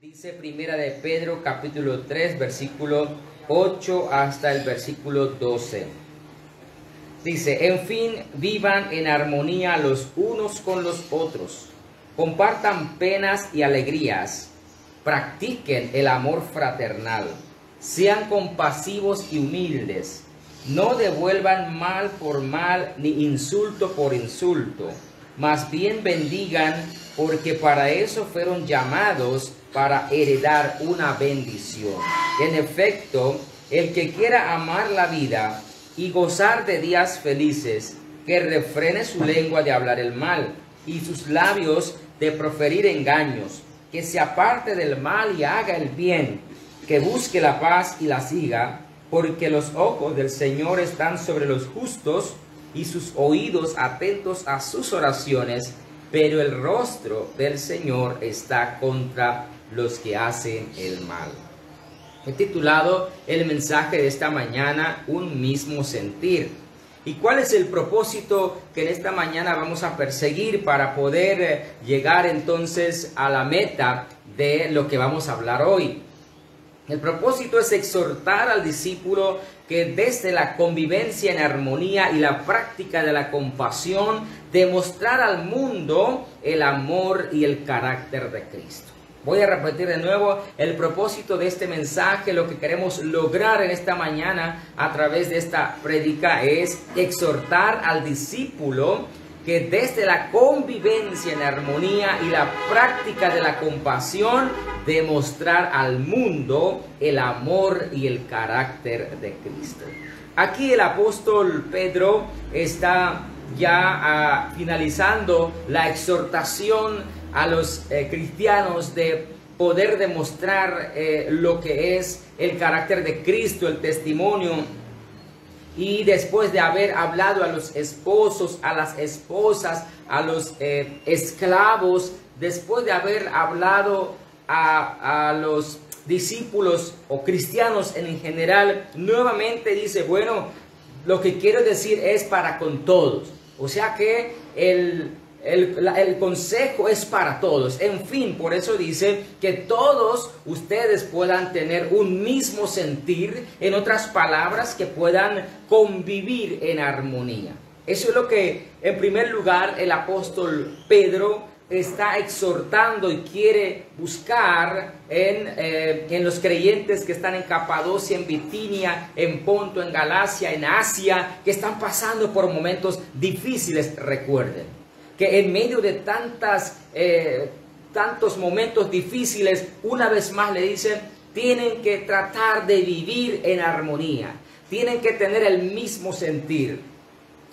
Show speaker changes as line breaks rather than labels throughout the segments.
Dice Primera de Pedro capítulo 3 versículo 8 hasta el versículo 12. Dice, en fin, vivan en armonía los unos con los otros, compartan penas y alegrías, practiquen el amor fraternal, sean compasivos y humildes, no devuelvan mal por mal ni insulto por insulto, más bien bendigan, porque para eso fueron llamados, para heredar una bendición. En efecto, el que quiera amar la vida y gozar de días felices, que refrene su lengua de hablar el mal y sus labios de proferir engaños, que se aparte del mal y haga el bien, que busque la paz y la siga, porque los ojos del Señor están sobre los justos y sus oídos atentos a sus oraciones, pero el rostro del Señor está contra los que hacen el mal. He titulado el mensaje de esta mañana, Un mismo sentir. ¿Y cuál es el propósito que en esta mañana vamos a perseguir para poder llegar entonces a la meta de lo que vamos a hablar hoy? El propósito es exhortar al discípulo que desde la convivencia en armonía y la práctica de la compasión, demostrar al mundo el amor y el carácter de Cristo. Voy a repetir de nuevo el propósito de este mensaje. Lo que queremos lograr en esta mañana a través de esta prédica es exhortar al discípulo que desde la convivencia en armonía y la práctica de la compasión, demostrar al mundo el amor y el carácter de Cristo. Aquí el apóstol Pedro está ya finalizando la exhortación a los cristianos de poder demostrar lo que es el carácter de Cristo, el testimonio. Y después de haber hablado a los esposos, a las esposas, a los esclavos, después de haber hablado a los discípulos o cristianos en general, nuevamente dice, bueno, lo que quiero decir es para con todos. O sea que el consejo es para todos. En fin, por eso dice que todos ustedes puedan tener un mismo sentir, en otras palabras, que puedan convivir en armonía. Eso es lo que en primer lugar el apóstol Pedro está exhortando y quiere buscar en los creyentes que están en Capadocia, en Bitinia, en Ponto, en Galacia, en Asia, que están pasando por momentos difíciles. Recuerden que en medio de tantos momentos difíciles, una vez más le dicen, tienen que tratar de vivir en armonía, tienen que tener el mismo sentir.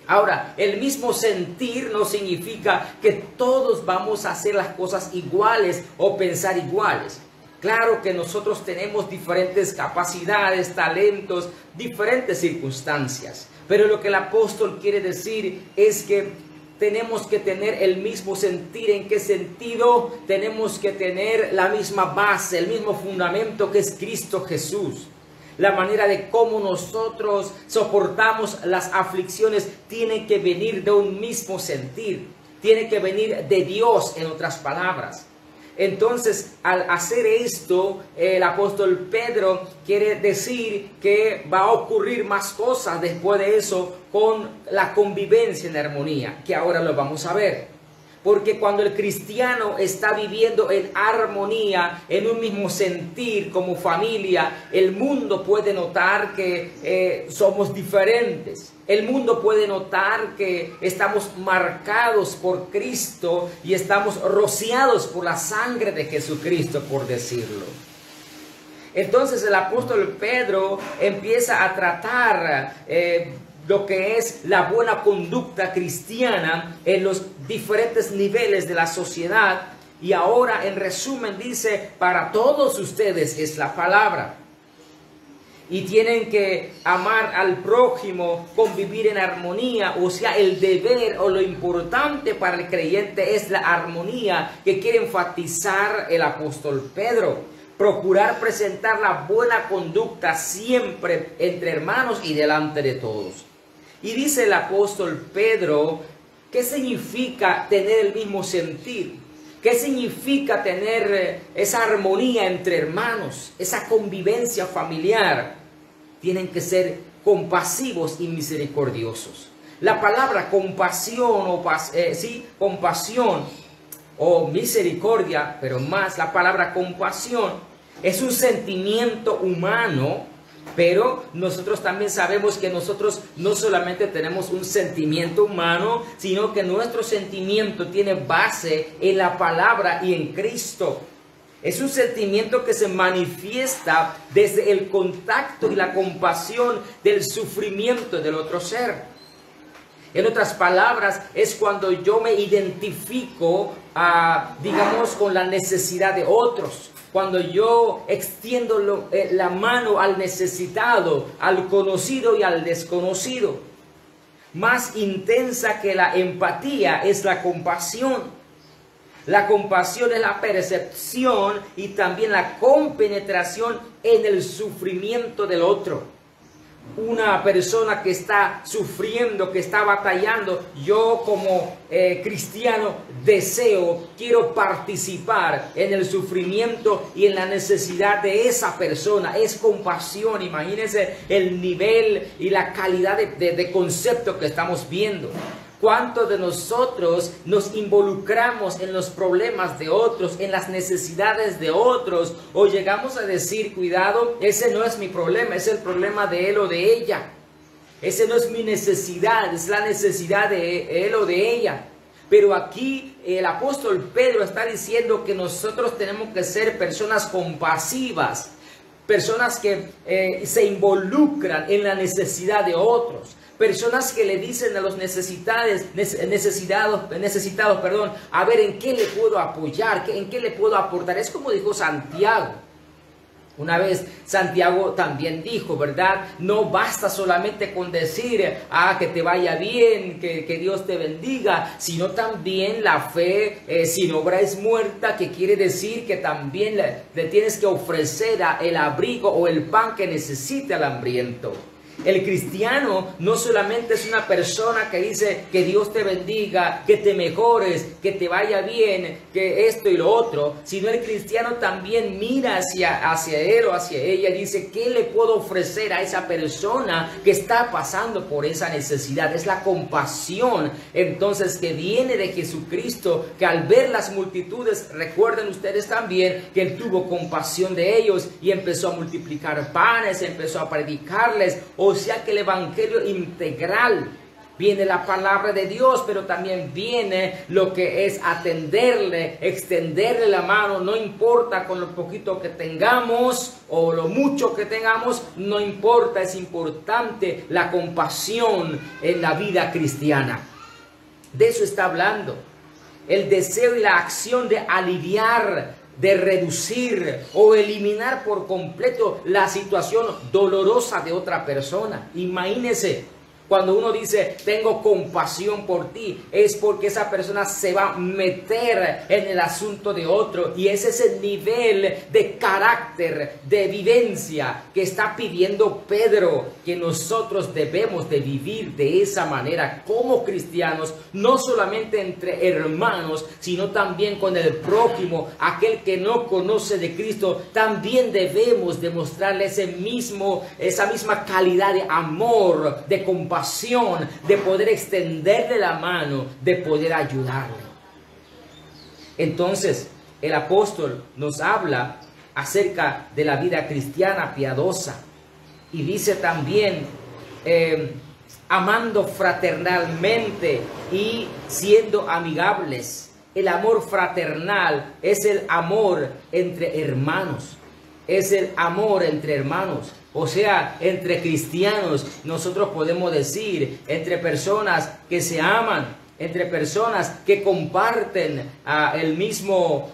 Ahora, el mismo sentir no significa que todos vamos a hacer las cosas iguales o pensar iguales. Claro que nosotros tenemos diferentes capacidades, talentos, diferentes circunstancias, pero lo que el apóstol quiere decir es que tenemos que tener el mismo sentir. ¿En qué sentido? Tenemos que tener la misma base, el mismo fundamento que es Cristo Jesús. La manera de cómo nosotros soportamos las aflicciones tiene que venir de un mismo sentir. Tiene que venir de Dios, en otras palabras. Entonces, al hacer esto, el apóstol Pedro quiere decir que va a ocurrir más cosas después de eso con la convivencia en armonía, que ahora lo vamos a ver. Porque cuando el cristiano está viviendo en armonía, en un mismo sentir como familia, el mundo puede notar que somos diferentes. El mundo puede notar que estamos marcados por Cristo y estamos rociados por la sangre de Jesucristo, por decirlo. Entonces el apóstol Pedro empieza a tratar lo que es la buena conducta cristiana en los diferentes niveles de la sociedad. Y ahora, en resumen, dice, para todos ustedes es la palabra. Y tienen que amar al prójimo, convivir en armonía. O sea, el deber o lo importante para el creyente es la armonía que quiere enfatizar el apóstol Pedro. Procurar presentar la buena conducta siempre entre hermanos y delante de todos. Y dice el apóstol Pedro, ¿qué significa tener el mismo sentir? ¿Qué significa tener esa armonía entre hermanos, esa convivencia familiar? Tienen que ser compasivos y misericordiosos. La palabra compasión compasión o misericordia, pero más la palabra compasión es un sentimiento humano, pero nosotros también sabemos que nosotros no solamente tenemos un sentimiento humano, sino que nuestro sentimiento tiene base en la palabra y en Cristo. Es un sentimiento que se manifiesta desde el contacto y la compasión del sufrimiento del otro ser. En otras palabras, es cuando yo me identifico, digamos, con la necesidad de otros. Cuando yo extiendo la mano al necesitado, al conocido y al desconocido. Más intensa que la empatía es la compasión. La compasión es la percepción y también la compenetración en el sufrimiento del otro. Una persona que está sufriendo, que está batallando, yo como cristiano quiero participar en el sufrimiento y en la necesidad de esa persona. Es compasión. Imagínense el nivel y la calidad de concepto que estamos viendo. ¿Cuántos de nosotros nos involucramos en los problemas de otros, en las necesidades de otros? O llegamos a decir, cuidado, ese no es mi problema, es el problema de él o de ella. Ese no es mi necesidad, es la necesidad de él o de ella. Pero aquí el apóstol Pedro está diciendo que nosotros tenemos que ser personas compasivas, personas que se involucran en la necesidad de otros. Personas que le dicen a los necesitados, a ver en qué le puedo apoyar, en qué le puedo aportar. Es como dijo Santiago. Una vez Santiago también dijo, ¿verdad? No basta solamente con decir, que te vaya bien, que Dios te bendiga, sino también la fe sin obra es muerta, que quiere decir que también le tienes que ofrecer el abrigo o el pan que necesite al hambriento. El cristiano no solamente es una persona que dice que Dios te bendiga, que te mejores, que te vaya bien, que esto y lo otro, sino el cristiano también mira hacia él o hacia ella y dice, ¿qué le puedo ofrecer a esa persona que está pasando por esa necesidad? Es la compasión, entonces, que viene de Jesucristo, que al ver las multitudes, recuerden ustedes también que Él tuvo compasión de ellos y empezó a multiplicar panes, empezó a predicarles. O sea que el evangelio integral, viene la palabra de Dios, pero también viene lo que es atenderle, extenderle la mano, no importa con lo poquito que tengamos o lo mucho que tengamos, no importa, es importante la compasión en la vida cristiana. De eso está hablando, el deseo y la acción de aliviar, de reducir o eliminar por completo la situación dolorosa de otra persona. Imagínese, cuando uno dice, tengo compasión por ti, es porque esa persona se va a meter en el asunto de otro. Y ese es el nivel de carácter, de vivencia que está pidiendo Pedro, que nosotros debemos de vivir de esa manera como cristianos, no solamente entre hermanos, sino también con el prójimo, aquel que no conoce de Cristo. También debemos demostrarle esa misma calidad de amor, de compasión, de poder extenderle la mano, de poder ayudarle. Entonces, el apóstol nos habla acerca de la vida cristiana piadosa y dice también, amando fraternalmente y siendo amigables. El amor fraternal es el amor entre hermanos. Es el amor entre hermanos, o sea, entre cristianos. Nosotros podemos decir, entre personas que se aman, entre personas que comparten el mismo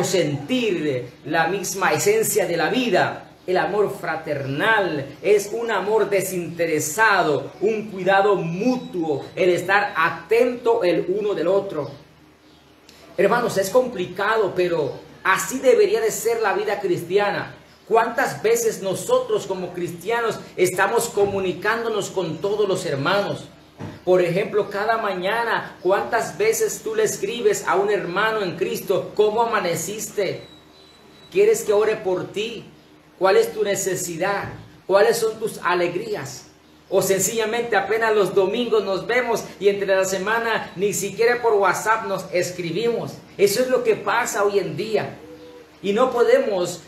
sentir, la misma esencia de la vida. El amor fraternal es un amor desinteresado, un cuidado mutuo, el estar atento el uno del otro. Hermanos, es complicado, pero así debería de ser la vida cristiana. ¿Cuántas veces nosotros como cristianos estamos comunicándonos con todos los hermanos? Por ejemplo, cada mañana, ¿cuántas veces tú le escribes a un hermano en Cristo? ¿Cómo amaneciste? ¿Quieres que ore por ti? ¿Cuál es tu necesidad? ¿Cuáles son tus alegrías? O sencillamente apenas los domingos nos vemos y entre la semana ni siquiera por WhatsApp nos escribimos. Eso es lo que pasa hoy en día. Y no podemos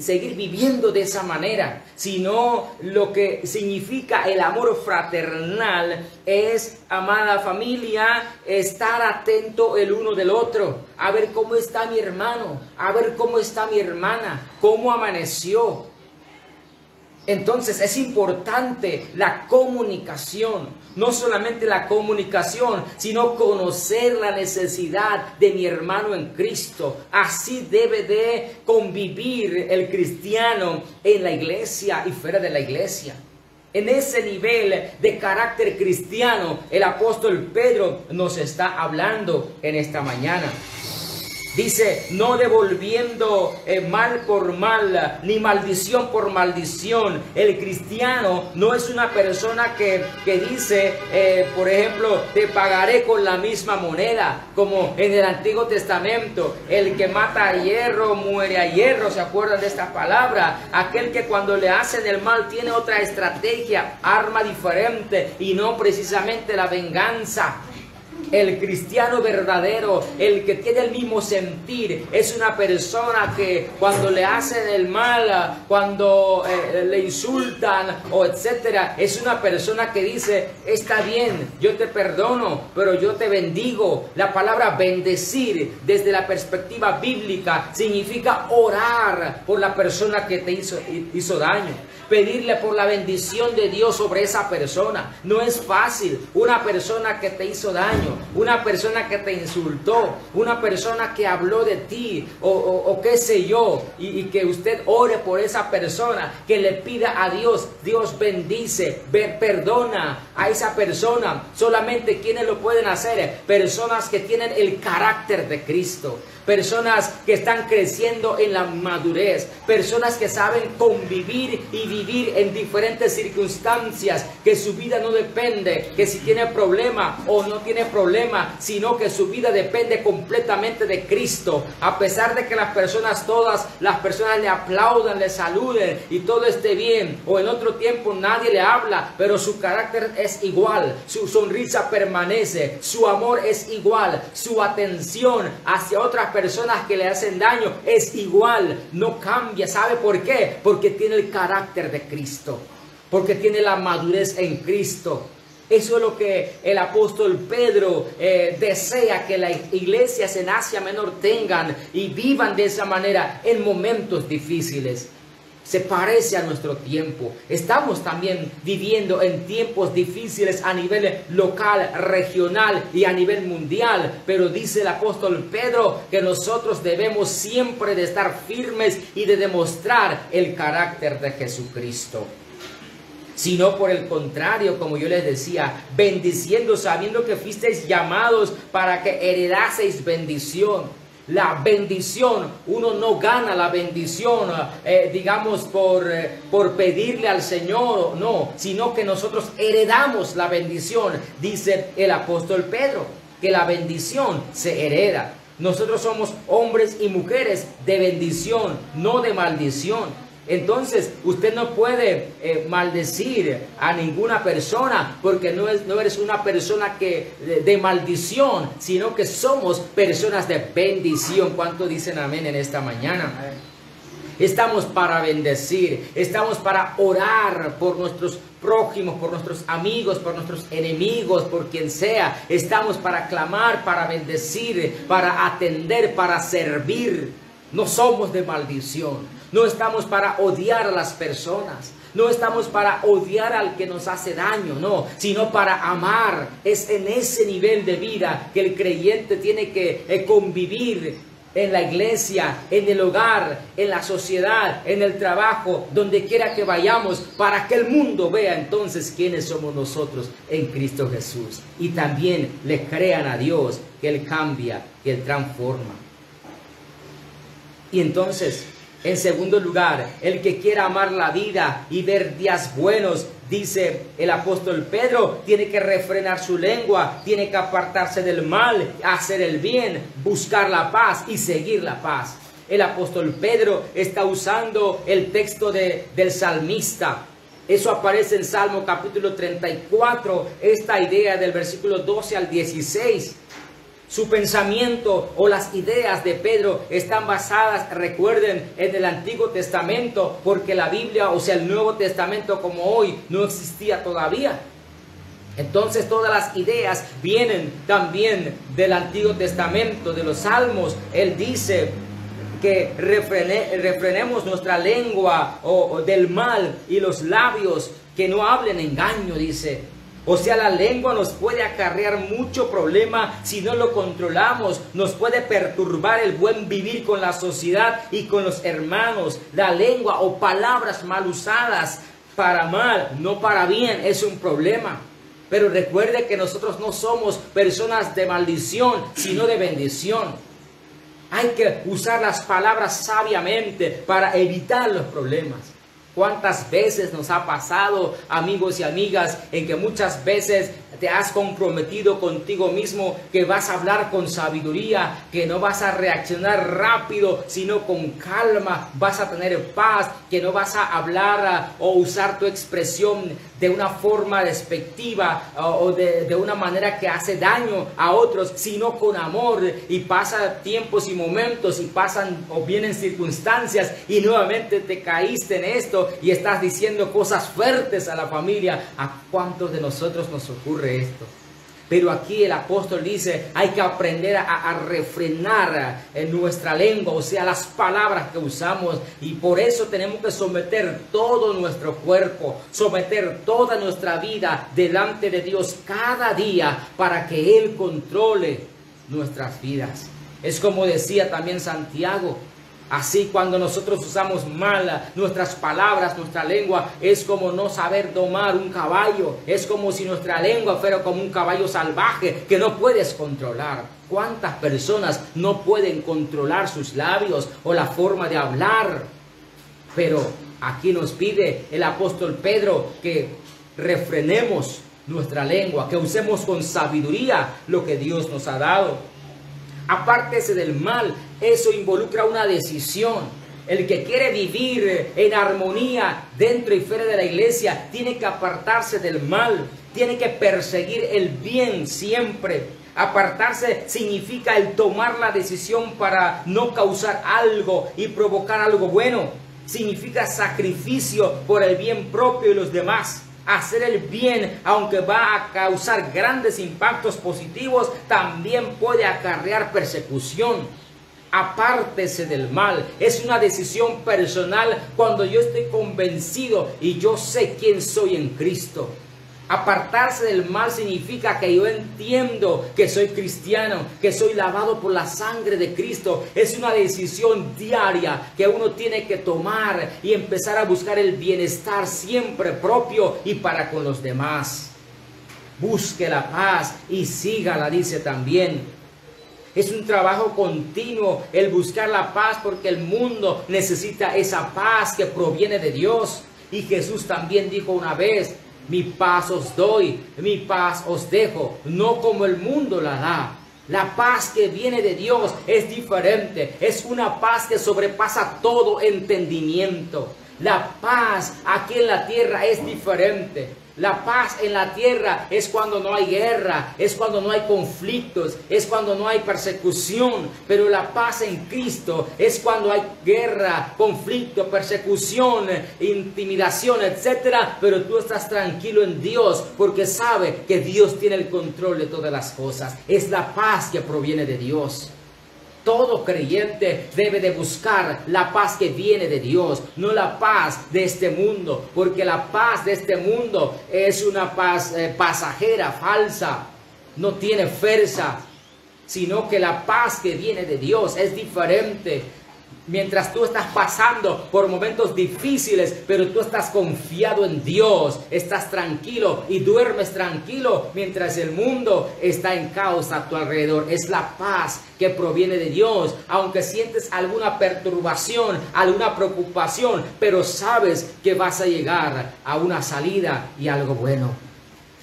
seguir viviendo de esa manera, sino lo que significa el amor fraternal es, amada familia, estar atento el uno del otro, a ver cómo está mi hermano, a ver cómo está mi hermana, cómo amaneció. Entonces es importante la comunicación, no solamente la comunicación, sino conocer la necesidad de mi hermano en Cristo. Así debe de convivir el cristiano en la iglesia y fuera de la iglesia. En ese nivel de carácter cristiano, el apóstol Pedro nos está hablando en esta mañana. Dice, no devolviendo mal por mal, ni maldición por maldición. El cristiano no es una persona que dice, por ejemplo, te pagaré con la misma moneda, como en el Antiguo Testamento. El que mata a hierro, muere a hierro. ¿Se acuerdan de esta palabra? Aquel que cuando le hacen el mal tiene otra estrategia, arma diferente y no precisamente la venganza. El cristiano verdadero, el que tiene el mismo sentir, es una persona que cuando le hacen el mal, cuando le insultan o etcétera, es una persona que dice, está bien, yo te perdono, pero yo te bendigo. La palabra bendecir desde la perspectiva bíblica significa orar por la persona que te hizo daño. Pedirle por la bendición de Dios sobre esa persona. No es fácil. Una persona que te hizo daño, una persona que te insultó, una persona que habló de ti o qué sé yo, y que usted ore por esa persona, que le pida a Dios, Dios bendice, perdona a esa persona. Solamente quienes lo pueden hacer, personas que tienen el carácter de Cristo. Personas que están creciendo en la madurez, personas que saben convivir y vivir en diferentes circunstancias, que su vida no depende, que si tiene problema o no tiene problema, sino que su vida depende completamente de Cristo. A pesar de que todas las personas le aplaudan, le saluden y todo esté bien, o en otro tiempo nadie le habla, pero su carácter es igual, su sonrisa permanece, su amor es igual, su atención hacia otras personas que le hacen daño es igual, no cambia. ¿Sabe por qué? Porque tiene el carácter de Cristo, porque tiene la madurez en Cristo. Eso es lo que el apóstol Pedro desea que las iglesias en Asia Menor tengan y vivan de esa manera en momentos difíciles. Se parece a nuestro tiempo. Estamos también viviendo en tiempos difíciles a nivel local, regional y a nivel mundial. Pero dice el apóstol Pedro que nosotros debemos siempre de estar firmes y de demostrar el carácter de Jesucristo. Sino por el contrario, como yo les decía, bendiciendo, sabiendo que fuisteis llamados para que heredaseis bendición. La bendición, uno no gana la bendición, digamos, por pedirle al Señor, no, sino que nosotros heredamos la bendición. Dice el apóstol Pedro, que la bendición se hereda. Nosotros somos hombres y mujeres de bendición, no de maldición. Entonces, usted no puede maldecir a ninguna persona, porque no eres una persona de maldición, sino que somos personas de bendición. ¿Cuánto dicen amén en esta mañana? Estamos para bendecir, estamos para orar por nuestros prójimos, por nuestros amigos, por nuestros enemigos, por quien sea. Estamos para clamar, para bendecir, para atender, para servir. No somos de maldición. No estamos para odiar a las personas. No estamos para odiar al que nos hace daño, no, sino para amar. Es en ese nivel de vida que el creyente tiene que convivir en la iglesia, en el hogar, en la sociedad, en el trabajo, donde quiera que vayamos, para que el mundo vea entonces quiénes somos nosotros en Cristo Jesús. Y también le crean a Dios que Él cambia, que Él transforma. Y entonces, en segundo lugar, el que quiera amar la vida y ver días buenos, dice el apóstol Pedro, tiene que refrenar su lengua, tiene que apartarse del mal, hacer el bien, buscar la paz y seguir la paz. El apóstol Pedro está usando el texto del salmista. Eso aparece en Salmo capítulo 34, esta idea del versículo 12 al 16. Su pensamiento o las ideas de Pedro están basadas, recuerden, en el Antiguo Testamento, porque la Biblia, o sea, el Nuevo Testamento como hoy, no existía todavía. Entonces todas las ideas vienen también del Antiguo Testamento, de los Salmos. Él dice que refrenemos nuestra lengua o del mal y los labios que no hablen engaño, dice. O sea, la lengua nos puede acarrear mucho problema si no lo controlamos. Nos puede perturbar el buen vivir con la sociedad y con los hermanos. La lengua o palabras mal usadas para mal, no para bien, es un problema. Pero recuerde que nosotros no somos personas de maldición, sino de bendición. Hay que usar las palabras sabiamente para evitar los problemas. ¿Cuántas veces nos ha pasado, amigos y amigas, en que muchas veces te has comprometido contigo mismo que vas a hablar con sabiduría, que no vas a reaccionar rápido, sino con calma, vas a tener paz, que no vas a hablar o usar tu expresión de una forma despectiva o de una manera que hace daño a otros, sino con amor? Y pasan tiempos y momentos y pasan o vienen circunstancias y nuevamente te caíste en esto y estás diciendo cosas fuertes a la familia. ¿A cuántos de nosotros nos ocurre esto? Pero aquí el apóstol dice, hay que aprender a refrenar en nuestra lengua, o sea, las palabras que usamos. Y por eso tenemos que someter todo nuestro cuerpo, someter toda nuestra vida delante de Dios cada día para que Él controle nuestras vidas. Es como decía también Santiago. Así, cuando nosotros usamos mal nuestras palabras, nuestra lengua, es como no saber domar un caballo. Es como si nuestra lengua fuera como un caballo salvaje que no puedes controlar. ¿Cuántas personas no pueden controlar sus labios o la forma de hablar? Pero aquí nos pide el apóstol Pedro que refrenemos nuestra lengua, que usemos con sabiduría lo que Dios nos ha dado. Apártese del mal, eso involucra una decisión. El que quiere vivir en armonía dentro y fuera de la iglesia tiene que apartarse del mal, tiene que perseguir el bien siempre. Apartarse significa el tomar la decisión para no causar algo y provocar algo bueno. Significa sacrificio por el bien propio y los demás. Hacer el bien, aunque va a causar grandes impactos positivos, también puede acarrear persecución. Apártese del mal. Es una decisión personal cuando yo estoy convencido y yo sé quién soy en Cristo. Apartarse del mal significa que yo entiendo que soy cristiano, que soy lavado por la sangre de Cristo. Es una decisión diaria que uno tiene que tomar y empezar a buscar el bienestar siempre propio y para con los demás. Busque la paz y sígala, dice también. Es un trabajo continuo el buscar la paz porque el mundo necesita esa paz que proviene de Dios. Y Jesús también dijo una vez: mi paz os doy, mi paz os dejo, no como el mundo la da. La paz que viene de Dios es diferente, es una paz que sobrepasa todo entendimiento. La paz aquí en la tierra es diferente. La paz en la tierra es cuando no hay guerra, es cuando no hay conflictos, es cuando no hay persecución. Pero la paz en Cristo es cuando hay guerra, conflicto, persecución, intimidación, etc. Pero tú estás tranquilo en Dios porque sabes que Dios tiene el control de todas las cosas. Es la paz que proviene de Dios. Todo creyente debe de buscar la paz que viene de Dios, no la paz de este mundo, porque la paz de este mundo es una paz pasajera, falsa, no tiene fuerza, sino que la paz que viene de Dios es diferente. Mientras tú estás pasando por momentos difíciles, pero tú estás confiado en Dios, estás tranquilo y duermes tranquilo mientras el mundo está en caos a tu alrededor. Es la paz que proviene de Dios, aunque sientes alguna perturbación, alguna preocupación, pero sabes que vas a llegar a una salida y algo bueno.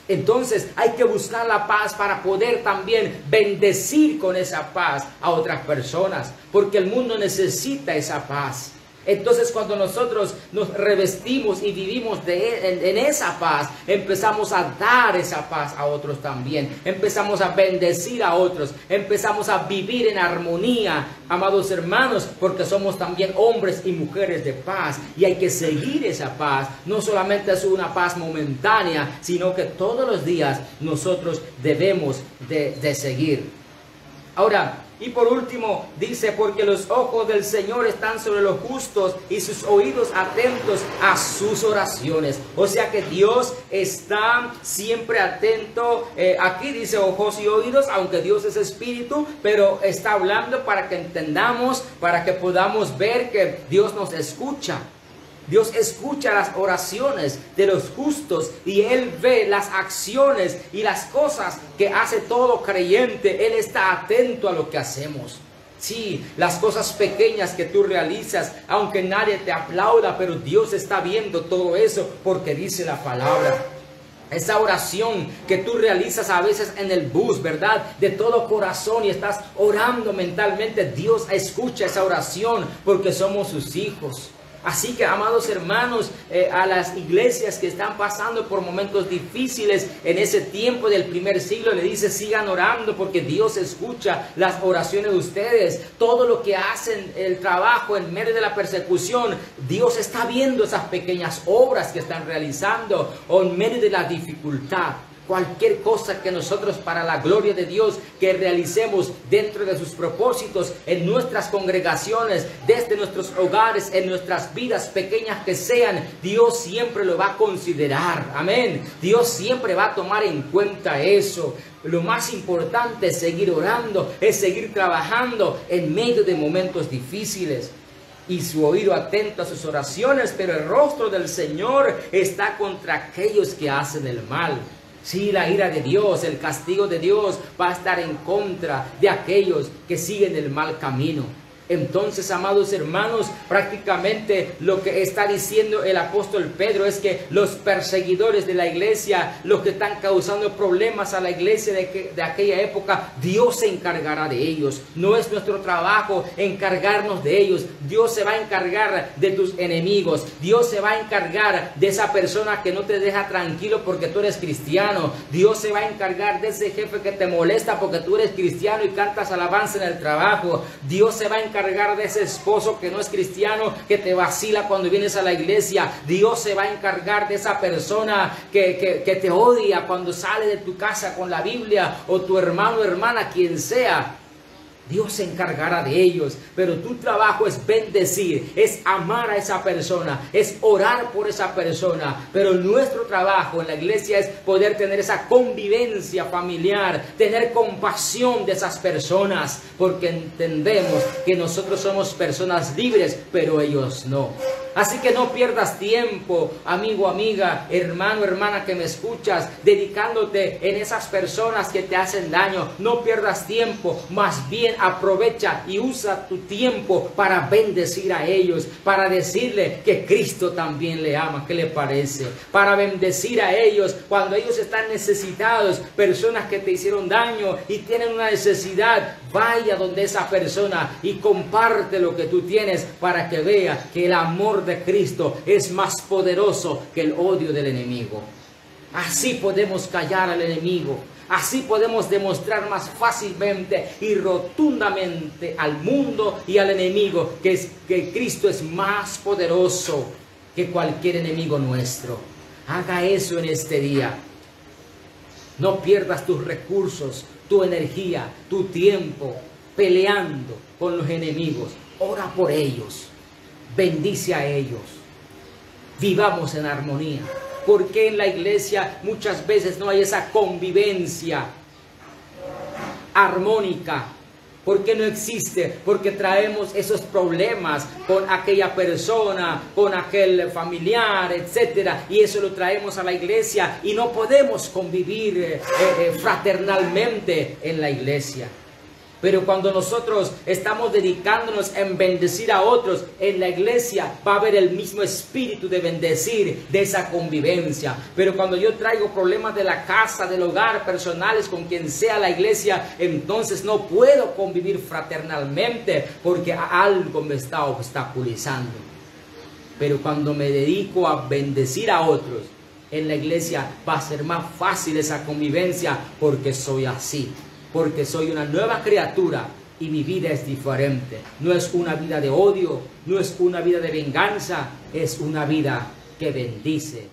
Entonces hay que buscar la paz para poder también bendecir con esa paz a otras personas, porque el mundo necesita esa paz. Entonces cuando nosotros nos revestimos y vivimos en esa paz, empezamos a dar esa paz a otros también. Empezamos a bendecir a otros, empezamos a vivir en armonía, amados hermanos, porque somos también hombres y mujeres de paz. Y hay que seguir esa paz. No solamente es una paz momentánea, sino que todos los días nosotros debemos de seguir. Ahora, y por último, dice, porque los ojos del Señor están sobre los justos y sus oídos atentos a sus oraciones. O sea que Dios está siempre atento. Aquí dice ojos y oídos, aunque Dios es espíritu, pero está hablando para que entendamos, para que podamos ver que Dios nos escucha. Dios escucha las oraciones de los justos y Él ve las acciones y las cosas que hace todo creyente. Él está atento a lo que hacemos. Sí, las cosas pequeñas que tú realizas, aunque nadie te aplauda, pero Dios está viendo todo eso porque dice la palabra. Esa oración que tú realizas a veces en el bus, ¿verdad? De todo corazón y estás orando mentalmente. Dios escucha esa oración porque somos sus hijos. Así que, amados hermanos, a las iglesias que están pasando por momentos difíciles en ese tiempo del primer siglo, le dice, sigan orando porque Dios escucha las oraciones de ustedes. Todo lo que hacen, el trabajo en medio de la persecución, Dios está viendo esas pequeñas obras que están realizando o en medio de la dificultad. Cualquier cosa que nosotros para la gloria de Dios que realicemos dentro de sus propósitos en nuestras congregaciones, desde nuestros hogares, en nuestras vidas pequeñas que sean, Dios siempre lo va a considerar. Amén. Dios siempre va a tomar en cuenta eso. Lo más importante es seguir orando, es seguir trabajando en medio de momentos difíciles. Y su oído atento a sus oraciones, pero el rostro del Señor está contra aquellos que hacen el mal. Sí, la ira de Dios, el castigo de Dios va a estar en contra de aquellos que siguen el mal camino. Entonces, amados hermanos, prácticamente lo que está diciendo el apóstol Pedro es que los perseguidores de la iglesia, los que están causando problemas a la iglesia de aquella época, Dios se encargará de ellos. No es nuestro trabajo encargarnos de ellos. Dios se va a encargar de tus enemigos. Dios se va a encargar de esa persona que no te deja tranquilo porque tú eres cristiano. Dios se va a encargar de ese jefe que te molesta porque tú eres cristiano y cantas alabanza en el trabajo. Dios se va a encargar de ese esposo que no es cristiano, que te vacila cuando vienes a la iglesia. Dios se va a encargar de esa persona que te odia cuando sale de tu casa con la Biblia, o tu hermano o hermana, quien sea. Dios se encargará de ellos, pero tu trabajo es bendecir, es amar a esa persona, es orar por esa persona. Pero nuestro trabajo en la iglesia es poder tener esa convivencia familiar, tener compasión de esas personas, porque entendemos que nosotros somos personas libres, pero ellos no. Así que no pierdas tiempo, amigo, amiga, hermano, hermana que me escuchas, dedicándote en esas personas que te hacen daño. No pierdas tiempo, más bien aprovecha y usa tu tiempo para bendecir a ellos, para decirle que Cristo también le ama. ¿Qué le parece? Para bendecir a ellos cuando ellos están necesitados, personas que te hicieron daño y tienen una necesidad. Vaya donde esa persona y comparte lo que tú tienes para que vea que el amor de Cristo es más poderoso que el odio del enemigo. Así podemos callar al enemigo. Así podemos demostrar más fácilmente y rotundamente al mundo y al enemigo que Cristo es más poderoso que cualquier enemigo nuestro. Haga eso en este día. No pierdas tus recursos, tu energía, tu tiempo peleando con los enemigos. Ora por ellos. Bendice a ellos. Vivamos en armonía. Porque en la iglesia muchas veces no hay esa convivencia armónica ¿Por qué no existe? Porque traemos esos problemas con aquella persona, con aquel familiar, etcétera, y eso lo traemos a la iglesia y no podemos convivir fraternalmente en la iglesia. Pero cuando nosotros estamos dedicándonos en bendecir a otros en la iglesia, va a haber el mismo espíritu de bendecir, de esa convivencia. Pero cuando yo traigo problemas de la casa, del hogar, personales, con quien sea la iglesia, entonces no puedo convivir fraternalmente porque algo me está obstaculizando. Pero cuando me dedico a bendecir a otros en la iglesia, va a ser más fácil esa convivencia porque soy así. Porque soy una nueva criatura y mi vida es diferente. No es una vida de odio, no es una vida de venganza, es una vida que bendice.